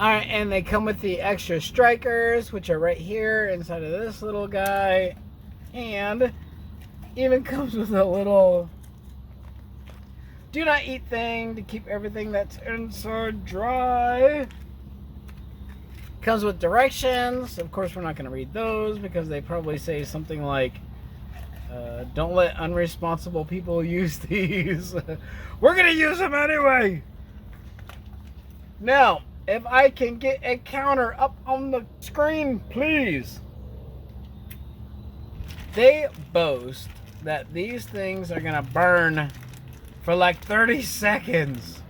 Alright, and they come with the extra strikers, which are right here inside of this little guy. And even comes with a little do not eat thing to keep everything that's inside dry. Comes with directions. Of course, we're not going to read those because they probably say something like, don't let unresponsible people use these. We're going to use them anyway. Now, if I can get a counter up on the screen, please. They boast that these things are going to burn for like 30 seconds.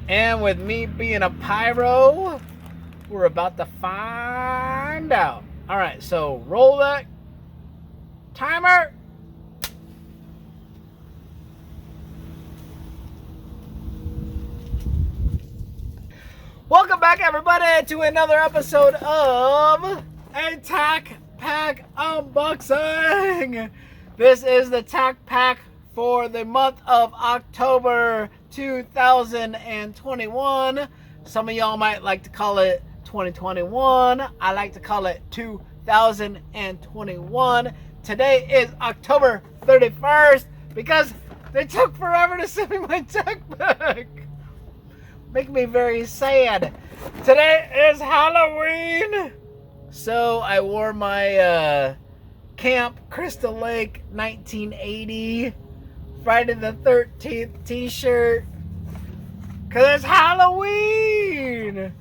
And with me being a pyro, we're about to find out. All right, so roll that timer. Welcome back, everybody, to another episode of a Tack Pack unboxing. This is the Tack Pack for the month of October 2021. Some of y'all might like to call it 2021. I like to call it 2021. Today is October 31st because they took forever to send me my Tack Pack. Make me very sad. Today is Halloween. So I wore my Camp Crystal Lake 1980 Friday the 13th t-shirt. Because it's Halloween.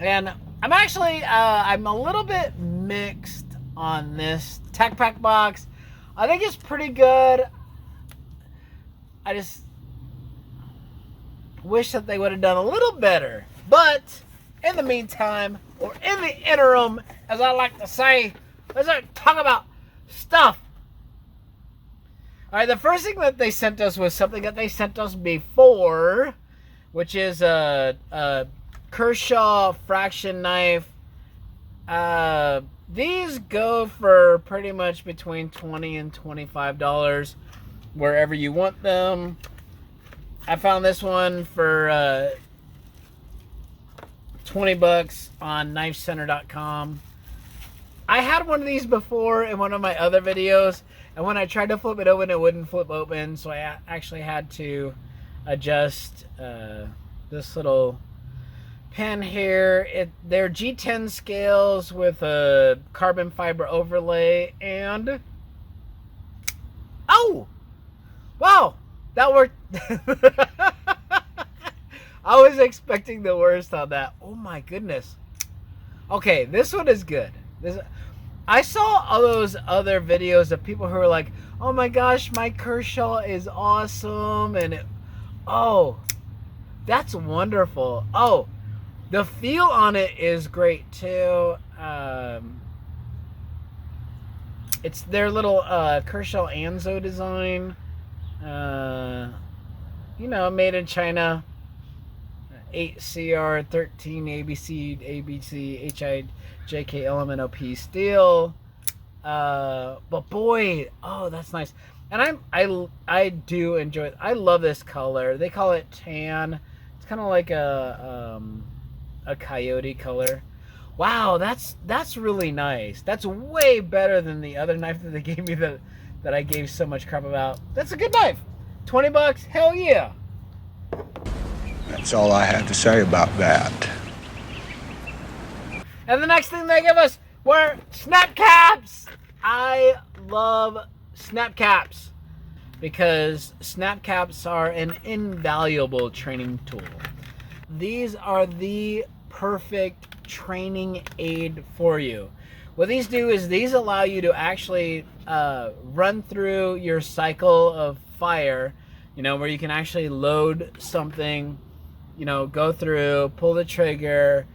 And I'm actually, I'm a little bit mixed on this Tack Pack box. I think it's pretty good. I just wish that they would have done a little better. But in the meantime, or in the interim, as I like to say, let's talk about stuff. All right, the first thing that they sent us was something that they sent us before, which is a Kershaw fraction knife. These go for pretty much between $20 and $25 wherever you want them. I found this one for $20 on knifecenter.com. I had one of these before in one of my other videos, and when I tried to flip it open, it wouldn't flip open, so I actually had to adjust this little pin here. They're G10 scales with a carbon fiber overlay, and oh, wow, that worked. I was expecting the worst on that. Oh my goodness. Okay, this one is good. I saw all those other videos of people who are like, oh my gosh, my Kershaw is awesome. And oh, that's wonderful. Oh, the feel on it is great too. It's their little Kershaw Anzo design. You know, made in China. 8CR 13 ABC HIJK LMNOP steel. But boy, oh, that's nice. And I do enjoy it. I love this color. They call it tan. It's kind of like a coyote color. Wow, that's really nice. That's way better than the other knife that they gave me that I gave so much crap about. That's a good knife. $20, hell yeah. That's all I have to say about that. And the next thing they give us were Snapcaps. I love Snapcaps because Snapcaps are an invaluable training tool. These are the perfect training aid for you. What these do is these allow you to actually run through your cycle of fire, you know, where you can actually load something, you know, go through, pull the trigger,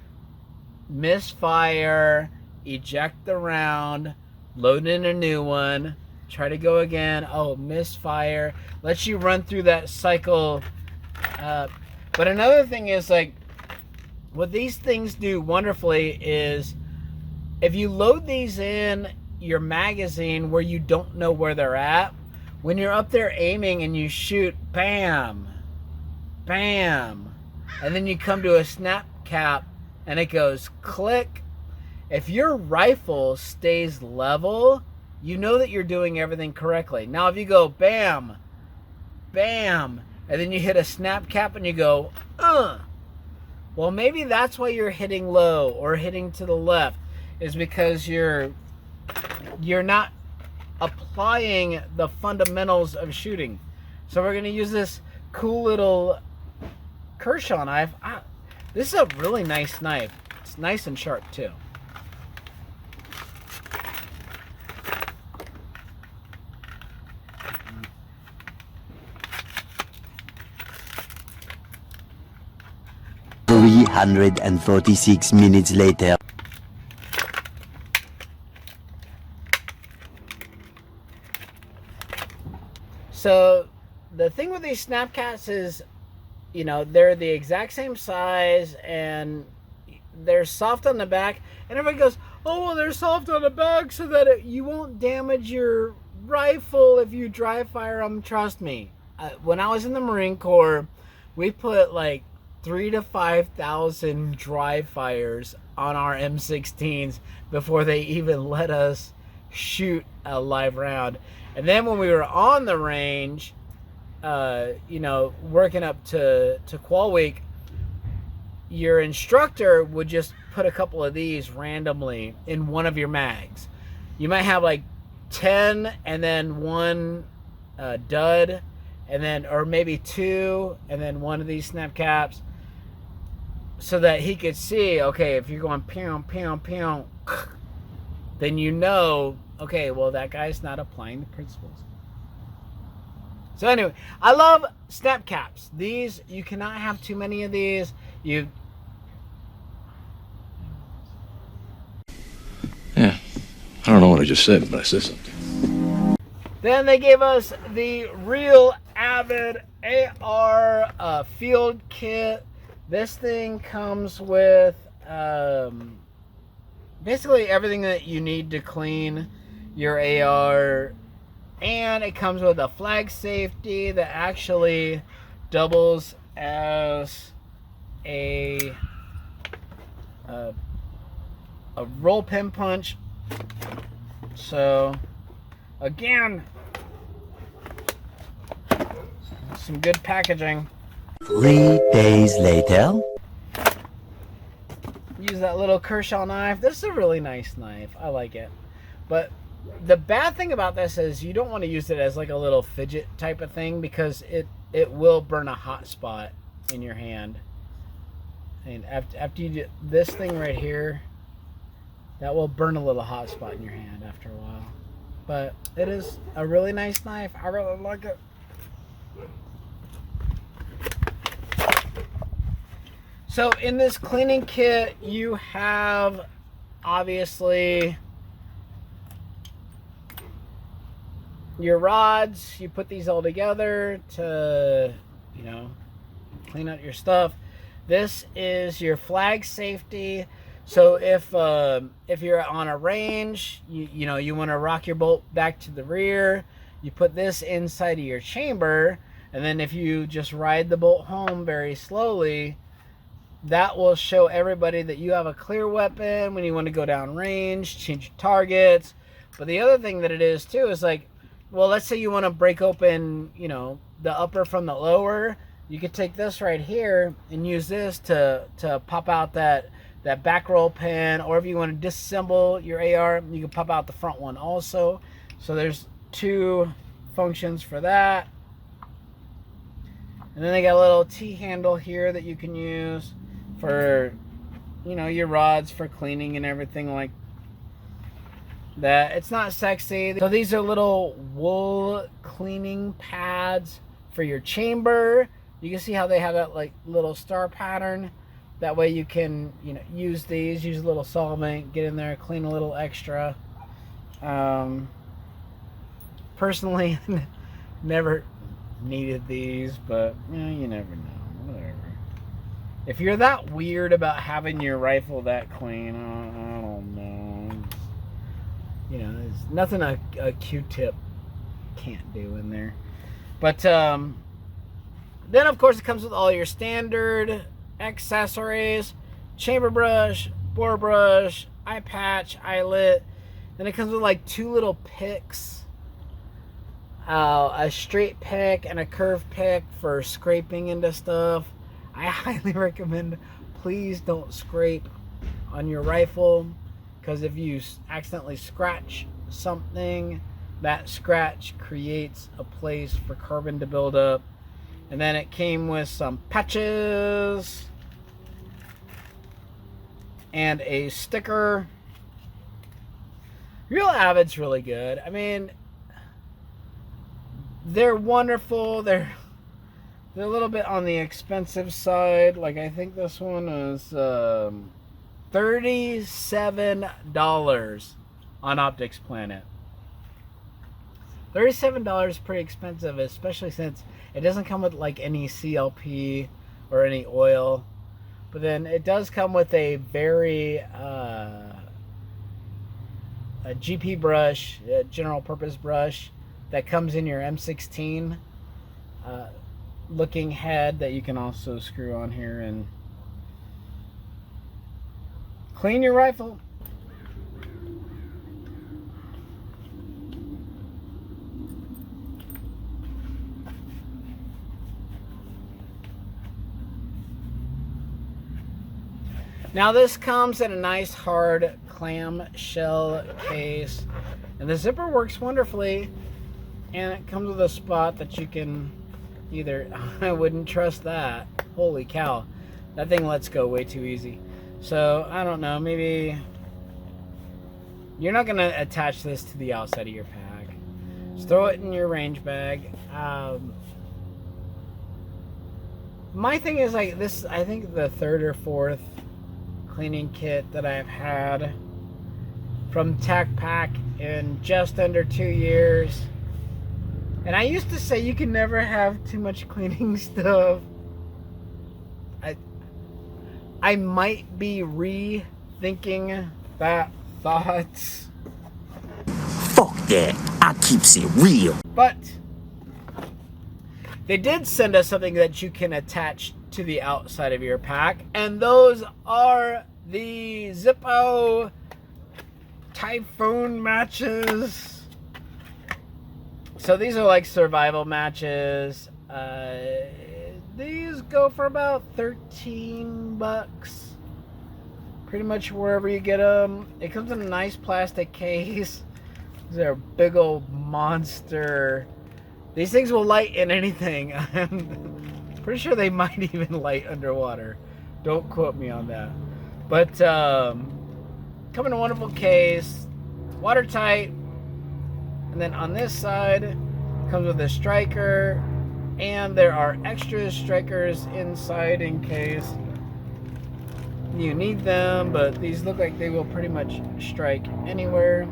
misfire, eject the round, load in a new one, try to go again, oh, misfire, lets you run through that cycle. But another thing is, like, what these things do wonderfully is if you load these in your magazine where you don't know where they're at, when you're up there aiming and you shoot, bam, bam, and then you come to a snap cap and it goes click. If your rifle stays level, you know that you're doing everything correctly. Now if you go bam, bam, and then you hit a snap cap and you go, well, maybe that's why you're hitting low or hitting to the left, is because you're not applying the fundamentals of shooting. So we're going to use this cool little Kershaw knife. This is a really nice knife. It's nice and sharp too. $346 later. So the thing with these Snapcaps is, you know, they're the exact same size and they're soft on the back. And everybody goes, oh, well, they're soft on the back so that you won't damage your rifle if you dry fire them. Trust me. When I was in the Marine Corps, we put like 3,000 to 5,000 dry fires on our M16s before they even let us shoot a live round. And then when we were on the range, you know, working up to Qual Week, your instructor would just put a couple of these randomly in one of your mags. You might have like 10 and then one dud, and then, or maybe 2 and then one of these Snapcaps, so that he could see, okay, if you're going pew, pew, pew, then you know, okay, well, that guy's not applying the principles. So anyway, I love Snapcaps. These, you cannot have too many of these. Yeah, I don't know what I just said, but I said something. Then they gave us the Real Avid AR field kit. This thing comes with basically everything that you need to clean your AR, and it comes with a flag safety that actually doubles as a roll pin punch. So again, some good packaging. 3 days later. Use that little Kershaw knife. This is a really nice knife. I like it. But the bad thing about this is you don't want to use it as like a little fidget type of thing, because it will burn a hot spot in your hand. And after you do this thing right here, that will burn a little hot spot in your hand after a while. But it is a really nice knife. I really like it. So in this cleaning kit, you have obviously your rods. You put these all together to, you know, clean out your stuff. This is your flag safety. So if you're on a range, you know, you want to rock your bolt back to the rear, you put this inside of your chamber, and then if you just ride the bolt home very slowly, that will show everybody that you have a clear weapon when you want to go down range, change your targets. But the other thing that it is too is like, well, let's say you want to break open, you know, the upper from the lower. You could take this right here and use this to pop out that back roll pin, or if you want to disassemble your AR, you can pop out the front one also. So there's 2 functions for that. And then they got a little T-handle here that you can use for, you know, your rods for cleaning and everything like that. It's not sexy. So these are little wool cleaning pads for your chamber. You can see how they have that like little star pattern. That way you can, you know, use these, use a little solvent, get in there, clean a little extra. Personally, never needed these, but you never know. Whatever. If you're that weird about having your rifle that clean, I don't know. You know, there's nothing a Q-tip can't do in there. But then, of course, it comes with all your standard accessories, chamber brush, bore brush, eye patch, eyelet. Then it comes with like 2 little picks, a straight pick and a curved pick for scraping into stuff. I highly recommend, please don't scrape on your rifle, because if you accidentally scratch something, that scratch creates a place for carbon to build up. And then it came with some patches and a sticker. Real Avid's really good. I mean, they're wonderful. They're a little bit on the expensive side. Like, I think this one was $37 on Optics Planet. $37 is pretty expensive, especially since it doesn't come with like any CLP or any oil. But then it does come with a very a GP brush, a general purpose brush that comes in your M16 looking head that you can also screw on here and clean your rifle. Now this comes in a nice hard clamshell case, and the zipper works wonderfully, and it comes with a spot that you can either, I wouldn't trust that, holy cow, that thing lets go way too easy. So I don't know, maybe you're not going to attach this to the outside of your pack. Just throw it in your range bag. My thing is like this, I think the 3rd or 4th cleaning kit that I've had from Tac Pack in just under 2 years. And I used to say you can never have too much cleaning stuff. I might be rethinking that thought. Fuck that. I keeps it real. But they did send us something that you can attach to the outside of your pack, and those are the Zippo Typhoon matches. So these are like survival matches. These go for about $13, pretty much wherever you get them. It comes in a nice plastic case. These are a big old monster. These things will light in anything. I'm pretty sure they might even light underwater. Don't quote me on that. But come in a wonderful case, watertight. And then on this side comes with a striker, and there are extra strikers inside in case you need them, but these look like they will pretty much strike anywhere.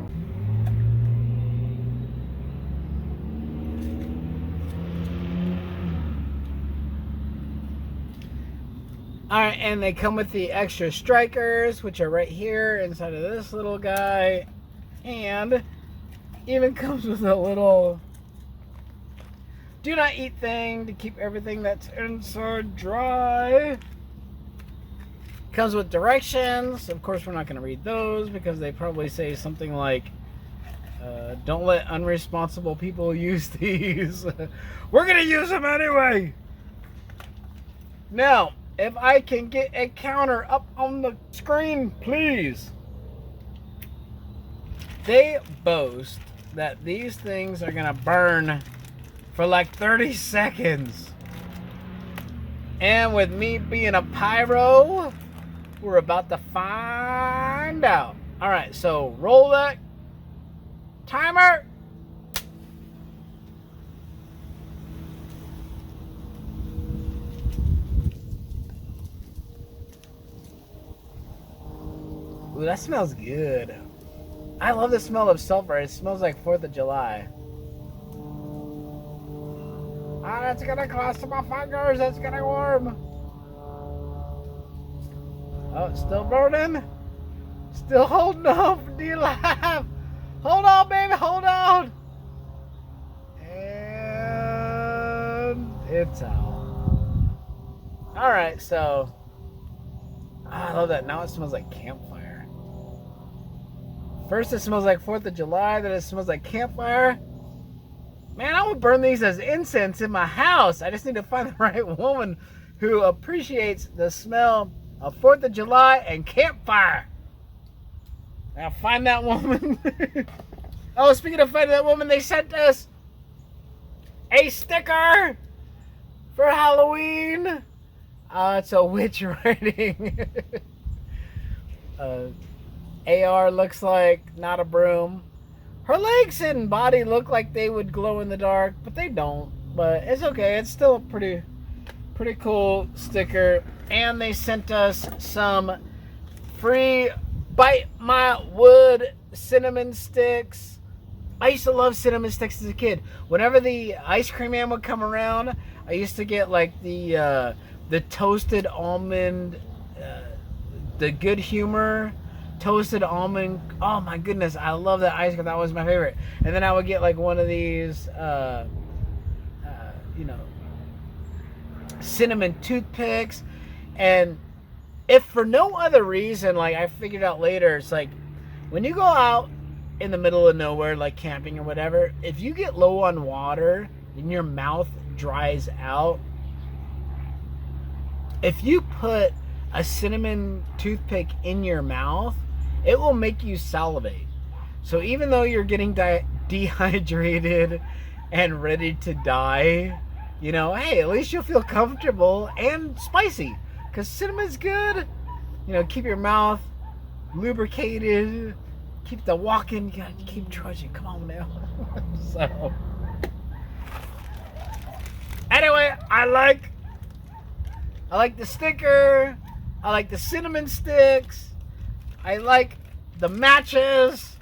Alright, and they come with the extra strikers, which are right here inside of this little guy, and even comes with a little do not eat thing to keep everything that's inside dry. Comes with directions. Of course, we're not going to read those because they probably say something like, don't let unresponsible people use these. We're going to use them anyway. Now, if I can get a counter up on the screen, please. They boast that these things are going to burn for like 30 seconds. And with me being a pyro, we're about to find out. All right, so roll that timer. Ooh, that smells good. I love the smell of sulfur. It smells like 4th of July. Ah, that's gonna cost my fingers. That's gonna warm. Oh, it's still burning. Still holding on for dear life. Hold on, baby. Hold on. And it's out. All right, so I love that. Now it smells like campfire. First it smells like 4th of July, then it smells like campfire. Man, I would burn these as incense in my house. I just need to find the right woman who appreciates the smell of 4th of July and campfire. Now find that woman. Oh, speaking of finding that woman, they sent us a sticker for Halloween. It's a witch riding. AR looks like not a broom. Her legs and body look like they would glow in the dark, but they don't. But it's okay. It's still a pretty cool sticker. And they sent us some free Bite My Wood cinnamon sticks. I used to love cinnamon sticks as a kid. Whenever the ice cream man would come around, I used to get like the toasted almond, the Good Humor toasted almond. Oh my goodness, I love that ice cream. That was my favorite. And then I would get like one of these, cinnamon toothpicks. And if for no other reason, like I figured out later, it's like when you go out in the middle of nowhere, like camping or whatever, if you get low on water and your mouth dries out, if you put a cinnamon toothpick in your mouth, it will make you salivate. So even though you're getting dehydrated and ready to die, hey, at least you'll feel comfortable and spicy. Because cinnamon's good. Keep your mouth lubricated. Keep the walking. You gotta keep trudging. Come on now. So, anyway, I like the sticker. I like the cinnamon sticks. I like the matches.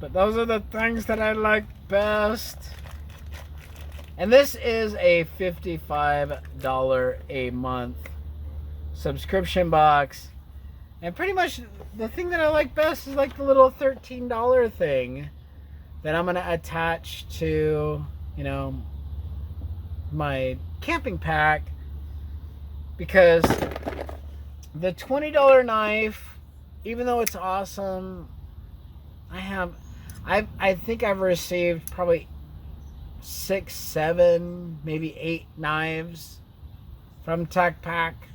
But those are the things that I like best. And this is a $55 a month subscription box. And pretty much the thing that I like best is like the little $13 thing that I'm going to attach to, my camping pack. Because the $20 knife, even though it's awesome, I think I've received probably 6, 7, maybe 8 knives from Tac Pack.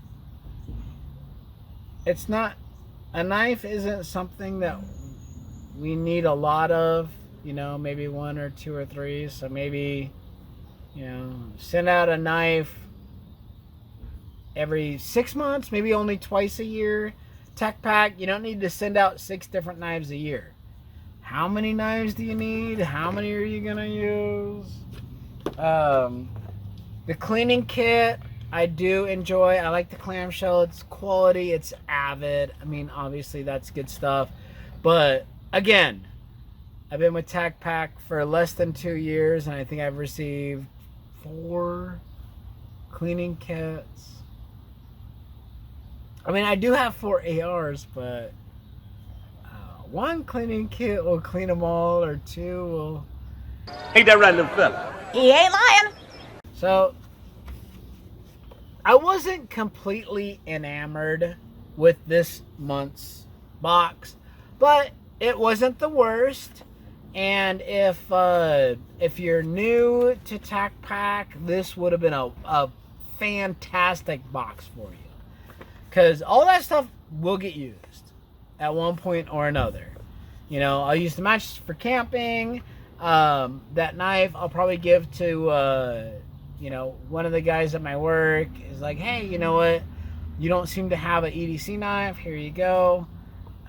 It's not, a knife isn't something that we need a lot of, maybe 1 or 2 or 3. So maybe, send out a knife every 6 months, maybe only twice a year. Tac Pack, you don't need to send out 6 different knives a year. How many knives do you need? How many are you gonna use? The cleaning kit, I do enjoy. I like the clamshell. It's quality. It's Avid. I mean, obviously that's good stuff. But again, I've been with Tac Pack for less than 2 years, and I think I've received 4 cleaning kits. I mean, I do have 4 ARs, but 1 cleaning kit will clean them all, or 2 will... Ain't that right, little fella? He ain't lying. So, I wasn't completely enamored with this month's box, but it wasn't the worst. And if you're new to Tac Pack, this would have been a fantastic box for you. Because all that stuff will get used at one point or another. I'll use the matches for camping. That knife I'll probably give to, one of the guys at my work is like, hey, you know what? You don't seem to have an EDC knife. Here you go.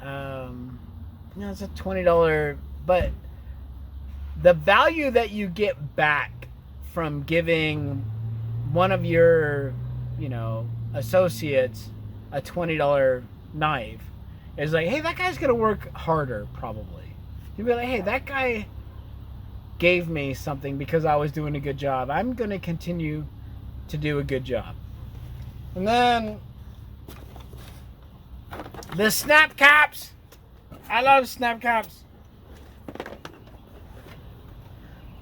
It's a $20, but the value that you get back from giving one of your, associates a $20 knife is like, hey, that guy's going to work harder probably. You'll be like, hey, that guy gave me something because I was doing a good job. I'm going to continue to do a good job. And then the Snapcaps. I love Snapcaps.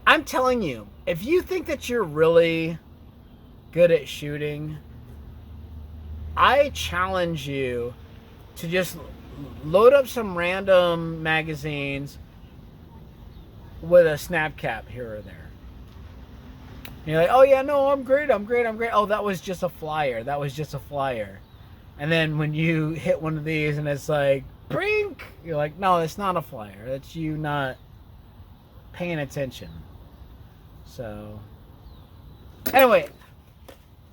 I'm telling you, if you think that you're really good at shooting, I challenge you to just load up some random magazines with a Snapcap here or there. And you're like, oh yeah, no, I'm great. Oh, that was just a flyer. And then when you hit one of these and it's like, brink, you're like, no, it's not a flyer. That's you not paying attention. So, anyway,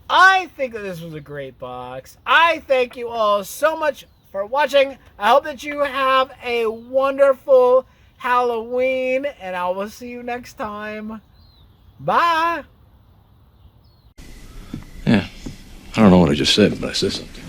I think that this was a great box. I thank you all so much for watching. I hope that you have a wonderful Halloween, and I will see you next time. Bye. Yeah. I don't know what I just said, but I said something.